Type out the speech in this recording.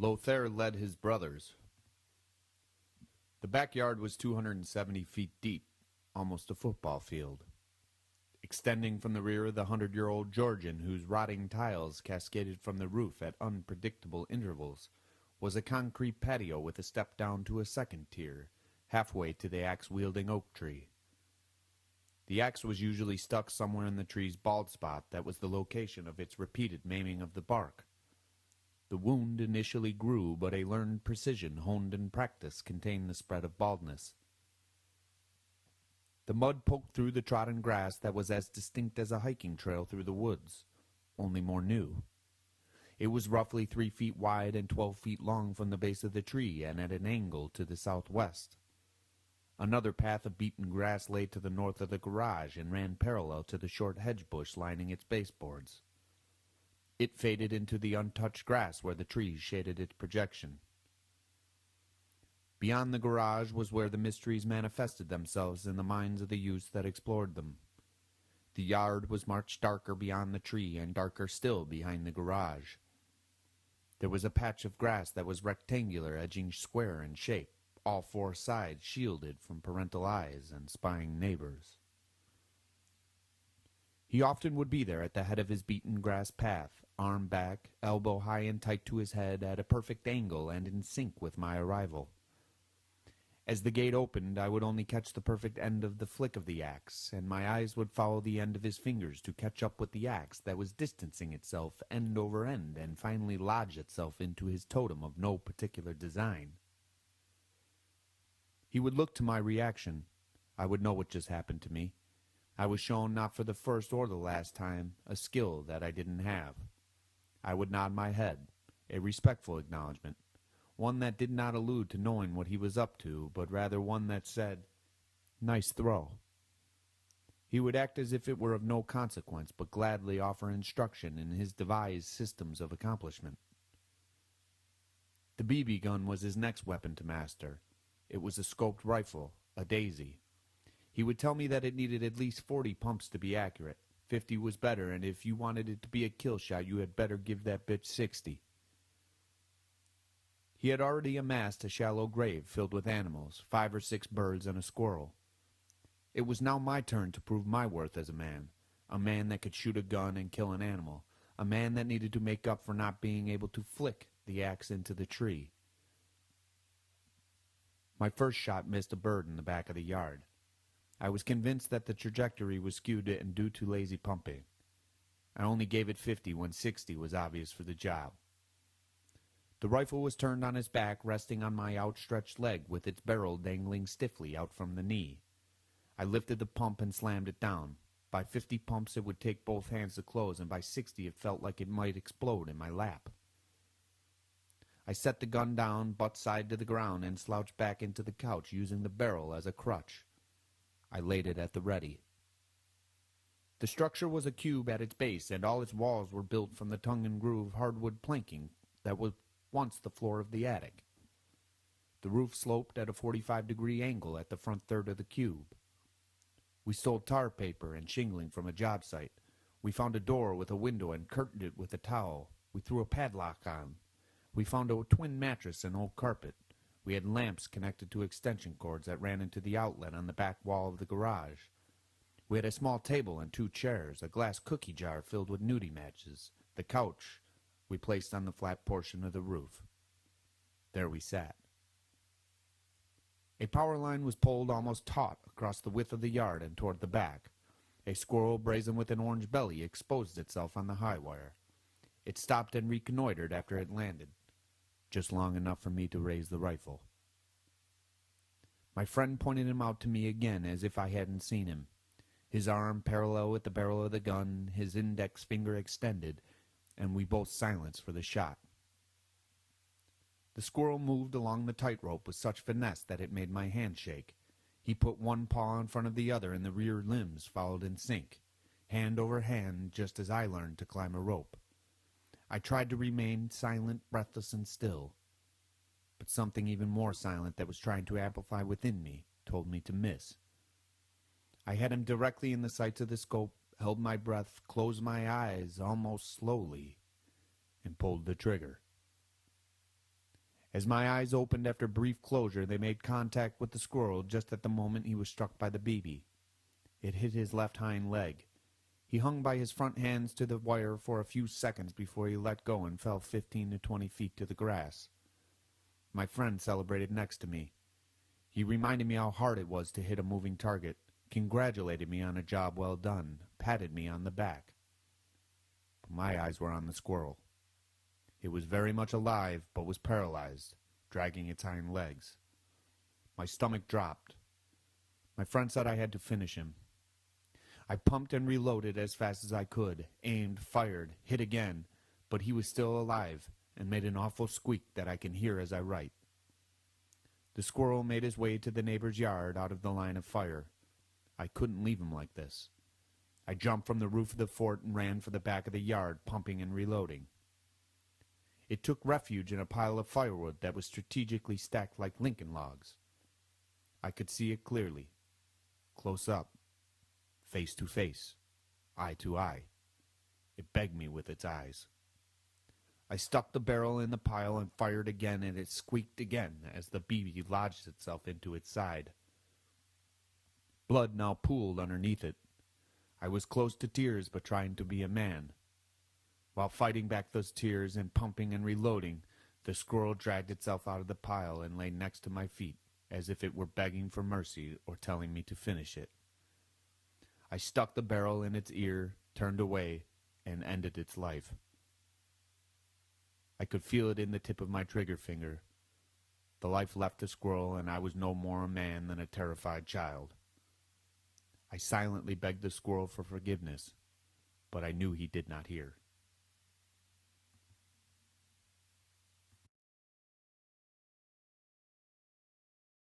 Lothair led his brothers. The backyard was 270 feet deep, almost a football field. Extending from the rear of the 100-year-old Georgian, whose rotting tiles cascaded from the roof at unpredictable intervals, was a concrete patio with a step down to a second tier, halfway to the axe-wielding oak tree. The axe was usually stuck somewhere in the tree's bald spot that was the location of its repeated maiming of the bark. The wound initially grew, but a learned precision honed in practice contained the spread of baldness. The mud poked through the trodden grass that was as distinct as a hiking trail through the woods, only more new. It was roughly 3 feet wide and 12 feet long from the base of the tree and at an angle to the southwest. Another path of beaten grass lay to the north of the garage and ran parallel to the short hedge bush lining its baseboards. It faded into the untouched grass where the trees shaded its projection. Beyond the garage was where the mysteries manifested themselves in the minds of the youths that explored them. The yard was much darker beyond the tree and darker still behind the garage. There was a patch of grass that was rectangular, edging square in shape, all four sides shielded from parental eyes and spying neighbors. He often would be there at the head of his beaten grass path, arm back, elbow high and tight to his head, at a perfect angle and in sync with my arrival. As the gate opened, I would only catch the perfect end of the flick of the axe, and my eyes would follow the end of his fingers to catch up with the axe that was distancing itself end over end and finally lodge itself into his totem of no particular design. He would look to my reaction. I would know what just happened to me. I was shown, not for the first or the last time, a skill that I didn't have. I would nod my head, a respectful acknowledgment, one that did not allude to knowing what he was up to, but rather one that said, "Nice throw." He would act as if it were of no consequence, but gladly offer instruction in his devised systems of accomplishment. The BB gun was his next weapon to master. It was a scoped rifle, a daisy. He would tell me that it needed at least 40 pumps to be accurate. 50 was better, and if you wanted it to be a kill shot, you had better give that bitch 60. He had already amassed a shallow grave filled with animals, 5 or 6 birds and a squirrel. It was now my turn to prove my worth as a man that could shoot a gun and kill an animal, a man that needed to make up for not being able to flick the axe into the tree. My first shot missed a bird in the back of the yard. I was convinced that the trajectory was skewed and due to lazy pumping. I only gave it 50 when 60 was obvious for the job. The rifle was turned on its back, resting on my outstretched leg with its barrel dangling stiffly out from the knee. I lifted the pump and slammed it down. By 50 pumps it would take both hands to close, and by 60 it felt like it might explode in my lap. I set the gun down, butt side to the ground, and slouched back into the couch, using the barrel as a crutch. I laid it at the ready. The structure was a cube at its base, and all its walls were built from the tongue-and-groove hardwood planking that was once the floor of the attic. The roof sloped at a 45-degree angle at the front third of the cube. We stole tar paper and shingling from a job site. We found a door with a window and curtained it with a towel. We threw a padlock on. We found a twin mattress and old carpet. We had lamps connected to extension cords that ran into the outlet on the back wall of the garage. We had a small table and 2 chairs, a glass cookie jar filled with nudie matches. The couch we placed on the flat portion of the roof. There we sat. A power line was pulled almost taut across the width of the yard and toward the back. A squirrel brazen with an orange belly exposed itself on the high wire. It stopped and reconnoitered after it landed, just long enough for me to raise the rifle. My friend pointed him out to me again as if I hadn't seen him. His arm parallel with the barrel of the gun, his index finger extended, and we both silenced for the shot. The squirrel moved along the tightrope with such finesse that it made my hand shake. He put one paw in front of the other, and the rear limbs followed in sync, hand over hand, just as I learned to climb a rope. I tried to remain silent, breathless, and still, but something even more silent that was trying to amplify within me told me to miss. I had him directly in the sights of the scope, held my breath, closed my eyes almost slowly, and pulled the trigger. As my eyes opened after brief closure, they made contact with the squirrel just at the moment he was struck by the BB. It hit his left hind leg. He hung by his front hands to the wire for a few seconds before he let go and fell 15 to 20 feet to the grass. My friend celebrated next to me. He reminded me how hard it was to hit a moving target, congratulated me on a job well done, patted me on the back. But my eyes were on the squirrel. It was very much alive, but was paralyzed, dragging its hind legs. My stomach dropped. My friend said I had to finish him. I pumped and reloaded as fast as I could, aimed, fired, hit again, but he was still alive and made an awful squeak that I can hear as I write. The squirrel made his way to the neighbor's yard out of the line of fire. I couldn't leave him like this. I jumped from the roof of the fort and ran for the back of the yard, pumping and reloading. It took refuge in a pile of firewood that was strategically stacked like Lincoln logs. I could see it clearly, close up, face to face, eye to eye. It begged me with its eyes. I stuck the barrel in the pile and fired again, and it squeaked again as the BB lodged itself into its side. Blood now pooled underneath it. I was close to tears, but trying to be a man. While fighting back those tears and pumping and reloading, the squirrel dragged itself out of the pile and lay next to my feet, as if it were begging for mercy or telling me to finish it. I stuck the barrel in its ear, turned away, and ended its life. I could feel it in the tip of my trigger finger. The life left the squirrel, and I was no more a man than a terrified child. I silently begged the squirrel for forgiveness, but I knew he did not hear.